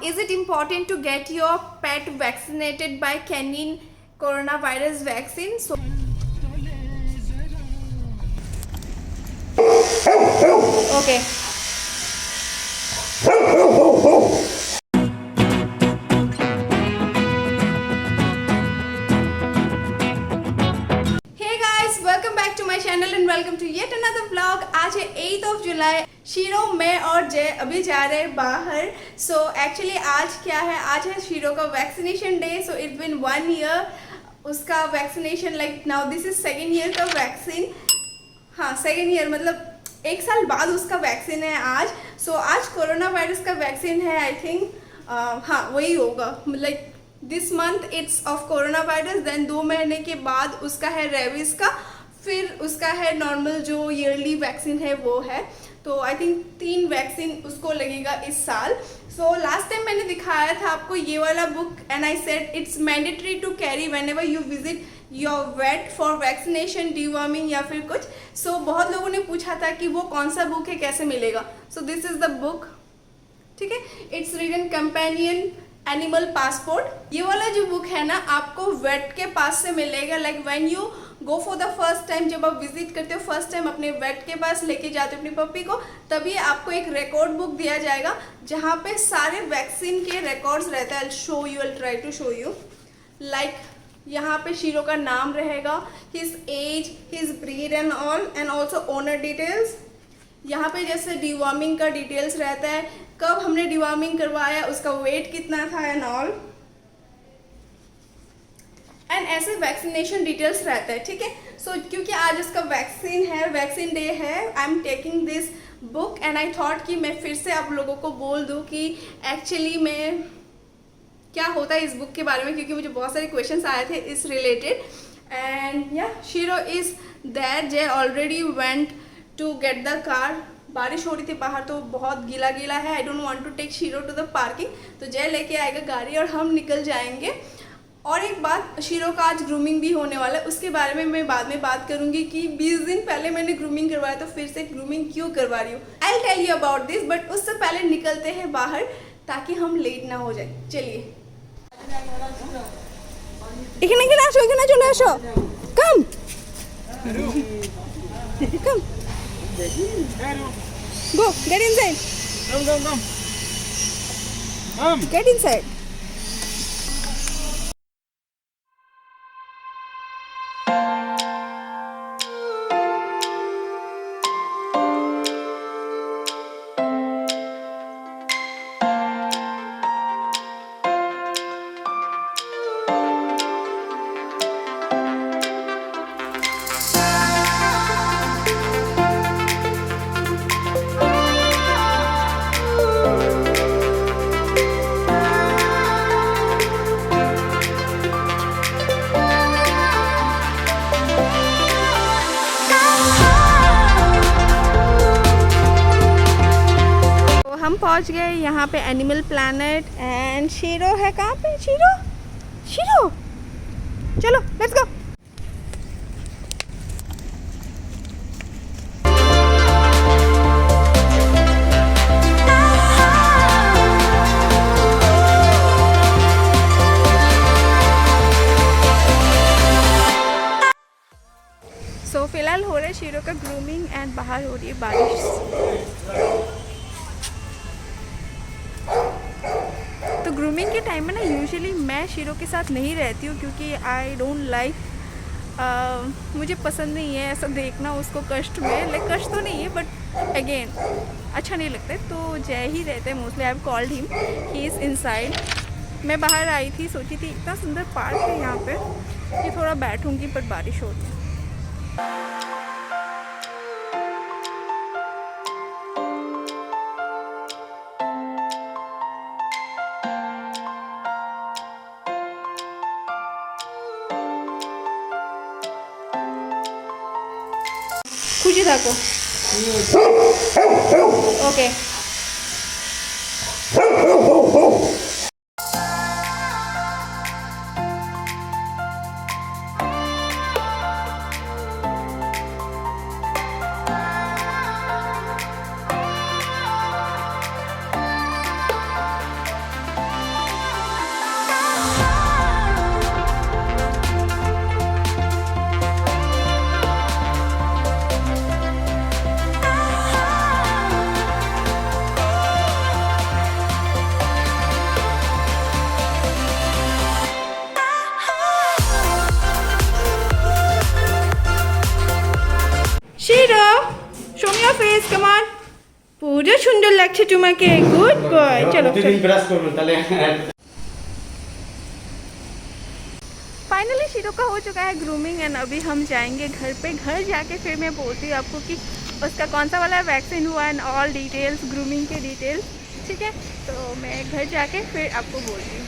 Is it important to get your pet vaccinated by canine coronavirus vaccine? So, okay. Hey guys, welcome back to my channel and welcome to yet another vlog. आज है 8th of July. Shero, मैं और जय अभी जा रहे हैं बाहर. सो एक्चुअली आज क्या है, आज है शीरो का vaccination day. So it's been 1 year उसका वैक्सीनेशन. Like now this is second year का वैक्सीन. हाँ, सेकेंड ईयर मतलब 1 साल बाद उसका वैक्सीन है आज. सो आज कोरोना वायरस का वैक्सीन है. आई थिंक हाँ वही होगा. Like this month it's of corona virus, then 2 महीने के बाद उसका है रेबीज का, फिर उसका है नॉर्मल जो ईयरली वैक्सीन है वो है. तो आई थिंक 3 वैक्सीन उसको लगेगा इस साल. सो लास्ट टाइम मैंने दिखाया था आपको ये वाला book and I said it's mandatory to carry whenever you visit your vet for vaccination, deworming या फिर कुछ. सो बहुत लोगों ने पूछा था कि वो कौन सा बुक है, कैसे मिलेगा. So this is the book. ठीक है, it's written companion animal passport. ये वाला जो बुक है ना आपको वेट के पास से मिलेगा. Like when you go for the first time, जब आप विजिट करते हो फर्स्ट टाइम अपने वेट के पास लेके जाते हो अपनी पप्पी को, तभी आपको एक रिकॉर्ड बुक दिया जाएगा जहाँ पे सारे वैक्सीन के रिकॉर्ड्स रहते हैं. I show you, I try to show you. Like यहाँ पे शीरो का नाम रहेगा, his age, his breed and all, and also owner details. यहाँ पे जैसे डिवॉर्मिंग का डिटेल्स रहता है, कब हमने डिवॉर्मिंग करवाया, उसका वेट कितना था एंड ऑल, एंड ऐसे वैक्सीनेशन डिटेल्स रहता है. ठीक है. सो क्योंकि आज उसका वैक्सीन है, वैक्सीन डे है, I am taking this book and I thought कि मैं फिर से आप लोगों को बोल दूँ कि एक्चुअली मैं क्या होता है इस बुक के बारे में, क्योंकि मुझे बहुत सारे क्वेश्चंस आए थे इस रिलेटेड. एंड या Shero is there. Jay already went to get the car. बारिश हो रही थी बाहर तो बहुत गीला गीला है. I don't want to take Shero to the parking. तो जय लेके आएगा गाड़ी और हम निकल जाएंगे. और एक बात, शीरो का आज ग्रूमिंग भी होने वाला है, उसके बारे में मैं बाद में बात करूंगी कि 20 दिन पहले मैंने ग्रूमिंग करवाया तो फिर से ग्रूमिंग क्यों करवा रही हूँ. I will tell you about this, but उससे पहले निकलते हैं बाहर ताकि हम लेट ना हो जाए. चलिए. এখানে আসো, এখানে চলে আসো. কাম কাম go get inside. Come get inside. हम पहुंच गए यहाँ पे एनिमल प्लैनेट एंड शीरो है. कहाँ पे शीरो? शीरो चलो लेट्स गो. सो फिलहाल हो रहा है शीरो का ग्रूमिंग एंड बाहर हो रही है बारिश. तो ग्रूमिंग के टाइम में ना यूजुअली मैं शीरो के साथ नहीं रहती हूँ, क्योंकि आई डोंट लाइक, मुझे पसंद नहीं है ऐसा देखना उसको कष्ट में. लाइक कष्ट तो नहीं है बट अगेन अच्छा नहीं लगता है. तो जय ही रहते हैं mostly. I have called him, he is inside. मैं बाहर आई थी, सोची थी इतना सुंदर पार्क है यहाँ पे कि थोड़ा बैठूँगी, बट बारिश हो रही है. খুশি থাকো. ওকে. তোমাকে, গুড বয়। চলো প্রতিদিন ব্রাশ করবেন তাহলে। फाइनली शीरो का हो चुका है ग्रूमिंग एंड अभी हम जाएंगे घर पे। घर जाके फिर मैं बोलती हूँ आपको कि उसका कौन सा वाला वैक्सीन हुआ एंड ऑल डिटेल्स, ग्रूमिंग के डिटेल्स, ठीक है। तो मैं घर जाके फिर आपको बोलती हूँ।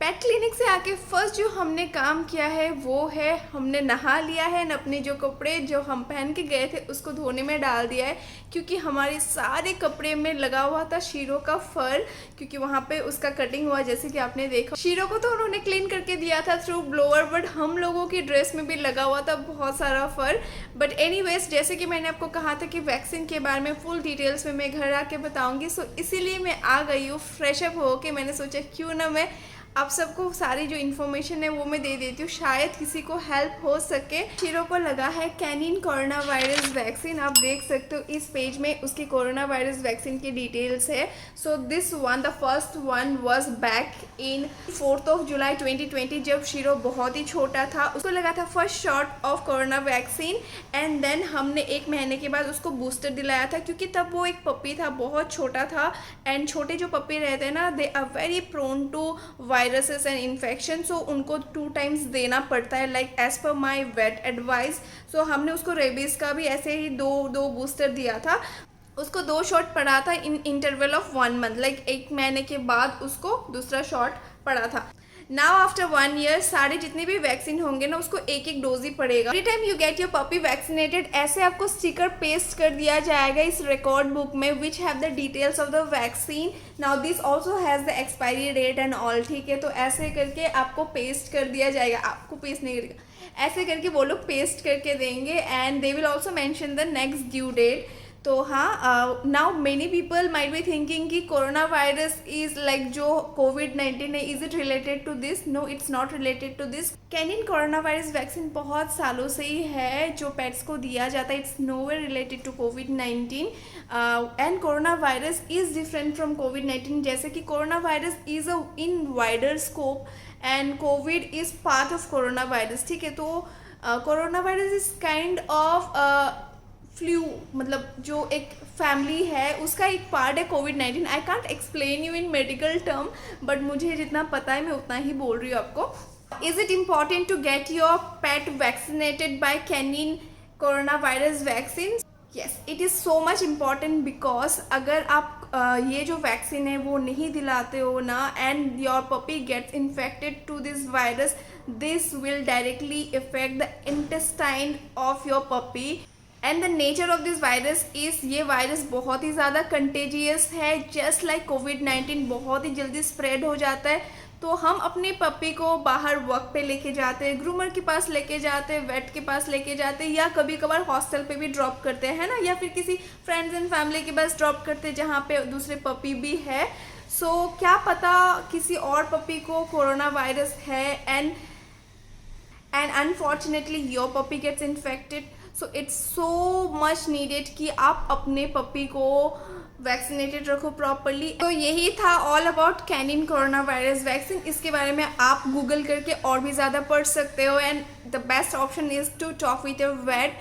पेट क्लिनिक से आके फर्स्ट जो हमने काम किया है वो है हमने नहा लिया है न अपने जो कपड़े जो हम पहन के गए थे उसको धोने में डाल दिया है, क्योंकि हमारे सारे कपड़े में लगा हुआ था शीरो का फर, क्योंकि वहाँ पे उसका कटिंग हुआ जैसे कि आपने देखा। शीरो को तो उन्होंने क्लीन करके दिया था थ्रू ब्लोअर, बट हम लोगों की ड्रेस में भी लगा हुआ था बहुत सारा फर। बट एनीवेज, जैसे कि मैंने आपको कहा था कि वैक्सीन के बारे में फुल डिटेल्स में मैं घर आके बताऊंगी, सो इसीलिए मैं आ गई हूँ फ्रेशअप हो के। मैंने सोचा क्यों ना मैं आप सबको सारी जो इन्फॉर्मेशन है वो मैं दे देती हूँ, शायद किसी को हेल्प हो सके। शीरो को लगा है कैनिन कोरोना वायरस वैक्सीन, आप देख सकते हो इस पेज में उसकी कोरोना वायरस वैक्सीन की डिटेल्स है। So this one, the first one was back in 4 जुलाई 2020, जब शीरो बहुत ही छोटा था। उसको लगा था first shot of corona vaccine and then हमने 1 महीने के बाद उसको बूस्टर दिलाया था, क्योंकि तब वो एक पप्पी था, बहुत छोटा था। एंड छोटे जो पप्पी रहते हैं ना, they are very prone to viruses and infection, so उनको 2 टाइम्स देना पड़ता है, like as per my weight advice. सो हमने उसको रेबीज़ का भी ऐसे ही दो बूस्टर दिया था। उसको 2 शॉट पड़ा था इन इंटरवल ऑफ 1 मंथ, लाइक 1 महीने के बाद उसको दूसरा शॉट पड़ा था। नाउ आफ्टर 1 ईयर सारे जितने भी वैक्सीन होंगे ना उसको 1 डोज ही पड़ेगा। Every time you get your puppy vaccinated, ऐसे आपको स्टिकर पेस्ट कर दिया जाएगा इस रिकॉर्ड बुक में, which have the details of the vaccine. Now this also has the expiry date and all, ठीक है। तो ऐसे करके आपको पेस्ट कर दिया जाएगा, आपको पेस्ट नहीं करेगा, ऐसे करके वो लोग पेस्ट करके देंगे and they will also mention the next due date. तो हाँ, now many people might be thinking कि कोरोना वायरस इज लाइक जो कोविड-19 है, is it related to this? No, it's not related to this. Canine corona virus vaccine बहुत सालों से ही है जो पेट्स को दिया जाता है, it's nowhere related to covid and corona virus is different from कोविड-19। जैसे कि corona virus is a in wider scope and Covid is part of corona virus, ठीक है। तो corona virus is kind of flu, मतलब जो एक family है उसका एक पार्ट है कोविड-19। I can't explain you in medical term, but मुझे जितना पता है मैं उतना ही बोल रही हूँ आपको। Is it important to get your pet vaccinated by canine corona virus vaccine? Yes, it is so much important because अगर आप ये जो वैक्सीन है वो नहीं दिलाते हो ना and your puppy gets infected to this virus, this will directly effect the intestine of your puppy and the nature of this virus is, ये वायरस बहुत ही ज़्यादा कंटेजियस है, जस्ट लाइक कोविड-19 बहुत ही जल्दी स्प्रेड हो जाता है। तो हम अपने पपी को बाहर वर्क पे लेके जाते हैं, ग्रूमर के पास लेके जाते हैं, वेट के पास लेके जाते हैं, या कभी कभार हॉस्टल पे भी ड्रॉप करते हैं ना, या फिर किसी फ्रेंड्स एंड फैमिली के पास ड्रॉप करते हैं जहाँ पे दूसरे पपी भी है। सो क्या पता किसी और पपी को कोरोना वायरस है and unfortunately your puppy gets infected. So it's so much needed कि आप अपने पपी को वैक्सीनेटेड रखो प्रॉपरली। तो यही था all about canine corona virus vaccine. इसके बारे में आप गूगल करके और भी ज़्यादा पढ़ सकते हो and the best option is to talk with your vet.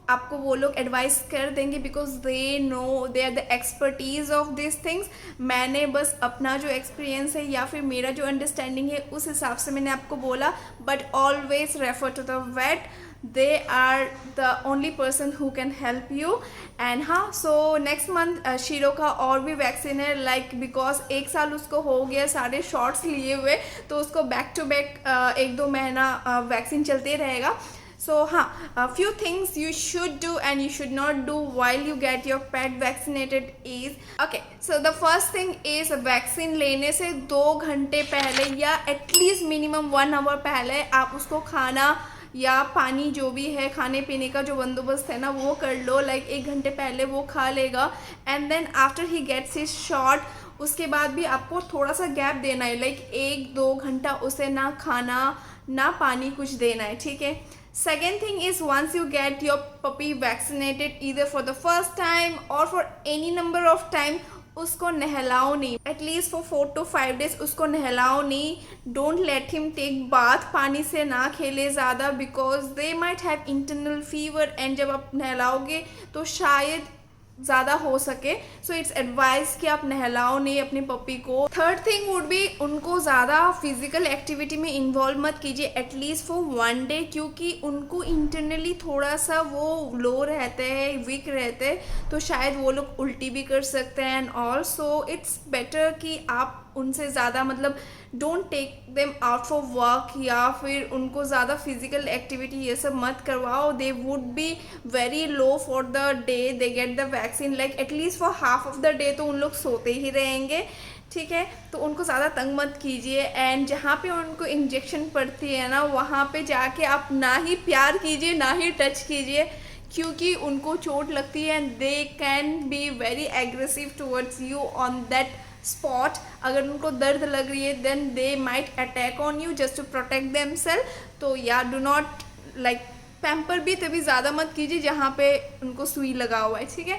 आपको वो लोग एडवाइस कर देंगे because they know, they are the expertise of this things. मैंने बस अपना जो एक्सपीरियंस है या फिर मेरा जो अंडरस्टैंडिंग है उस हिसाब से मैंने आपको बोला, but always refer to the vet, they are the only person who can help you। and हाँ, so next month शीरो का और भी वैक्सीन है, लाइक बिकॉज 1 साल उसको हो गया सारे शॉट्स लिए हुए, तो उसको बैक टू बैक 1-2 महीना वैक्सीन चलते रहेगा। सो हाँ, few things you should do and you should not do while you get your pet vaccinated is, okay, so the first thing is vaccine लेने से 2 घंटे पहले या एटलीस्ट मिनिमम 1 आवर पहले आप उसको खाना या पानी जो भी है खाने पीने का जो बंदोबस्त है ना वो कर लो, लाइक 1 घंटे पहले वो खा लेगा and then after he gets his shot उसके बाद भी आपको थोड़ा सा गैप देना है, लाइक 1-2 घंटा उसे ना खाना ना पानी कुछ देना है, ठीक है। Second thing is once you get your puppy vaccinated either for the first time or for any number of time, उसको नहलाओ नहीं, एटलीस्ट फॉर 4 to 5 days उसको नहलाओ नहीं. Don't let him take bath, पानी से ना खेले ज़्यादा because they might have internal fever. And जब आप नहलाओगे तो शायद ज़्यादा हो सके. सो इट्स एडवाइस कि आप नहलाओ नहीं अपने पपी को. थर्ड थिंग वुड बी, उनको ज़्यादा फिजिकल एक्टिविटी में इन्वॉल्व मत कीजिए एटलीस्ट फॉर 1 day, क्योंकि उनको इंटरनली थोड़ा सा वो लो रहते हैं, वीक रहते हैं, तो शायद वो लोग उल्टी भी कर सकते हैं. एंड ऑल्सो इट्स बेटर कि आप उनसे ज़्यादा मतलब don't take them out for work या फिर उनको ज़्यादा फिजिकल एक्टिविटी ये सब मत करवाओ. They would be very low for the day they get the vaccine, like at least for half of the day तो उन लोग सोते ही रहेंगे. ठीक है, तो उनको ज़्यादा तंग मत कीजिए. एंड जहाँ पे उनको इंजेक्शन पड़ती है ना, वहाँ पे जाके आप ना ही प्यार कीजिए ना ही टच कीजिए, क्योंकि उनको चोट लगती है and they can be very aggressive towards you on that spot. अगर उनको दर्द लग रही है then they might attack on you just to protect themselves. तो या डू नॉट लाइक पैम्पर भी तभी ज़्यादा मत कीजिए जहाँ पे उनको सुई लगा हुआ है. ठीक है,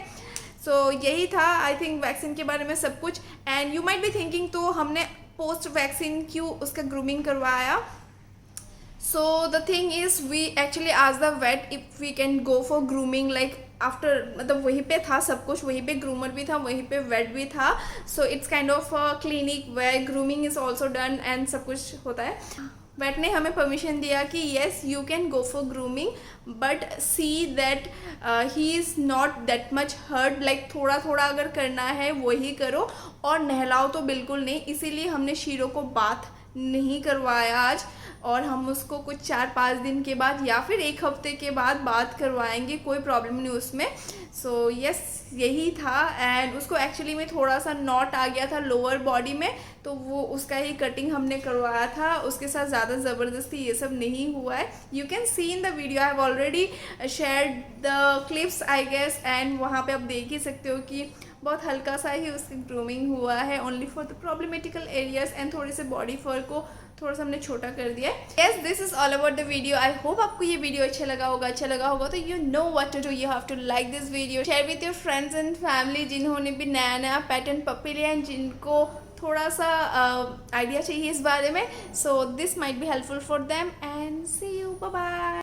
सो यही था आई थिंक वैक्सीन के बारे में सब कुछ. And you might be thinking तो हमने पोस्ट वैक्सीन क्यों उसका ग्रूमिंग करवाया. So the thing is we actually asked the vet if we can go for grooming like after, मतलब वहीं पे था सब कुछ, वहीं पे ग्रूमर भी था, वहीं पे वेट भी था. So it's kind of clinic where grooming is also done and सब कुछ होता है. वेट ने हमें परमिशन दिया कि yes you can go for grooming but see that he is not that much hurt, like थोड़ा थोड़ा अगर करना है वही करो और नहलाओ तो बिल्कुल नहीं. इसीलिए हमने शीरो को बाथ नहीं करवाया आज, और हम उसको कुछ 4-5 दिन के बाद या फिर 1 हफ्ते के बाद बात करवाएंगे, कोई प्रॉब्लम नहीं उसमें. सो यस यही था. एंड उसको एक्चुअली में थोड़ा सा नॉट आ गया था लोअर बॉडी में, तो वो उसका ही कटिंग हमने करवाया था. उसके साथ ज़्यादा ज़बरदस्ती ये सब नहीं हुआ है. You can see in the video, I have already shared the clips I guess, and वहाँ पे आप देख ही सकते हो कि बहुत हल्का सा ही उसकी ग्रूमिंग हुआ है, only for the problematical areas. And थोड़े से बॉडी फर को थोड़ा सा हमने छोटा कर दिया है. Yes this is all about the video. I hope आपको ये वीडियो अच्छा लगा होगा तो you know what to do. You have to like this video, share with your friends and family जिन्होंने भी नया पैटर्न पपी लिया एंड जिनको थोड़ा सा आइडिया चाहिए इस बारे में. So this might be helpful for them and see you, bye bye.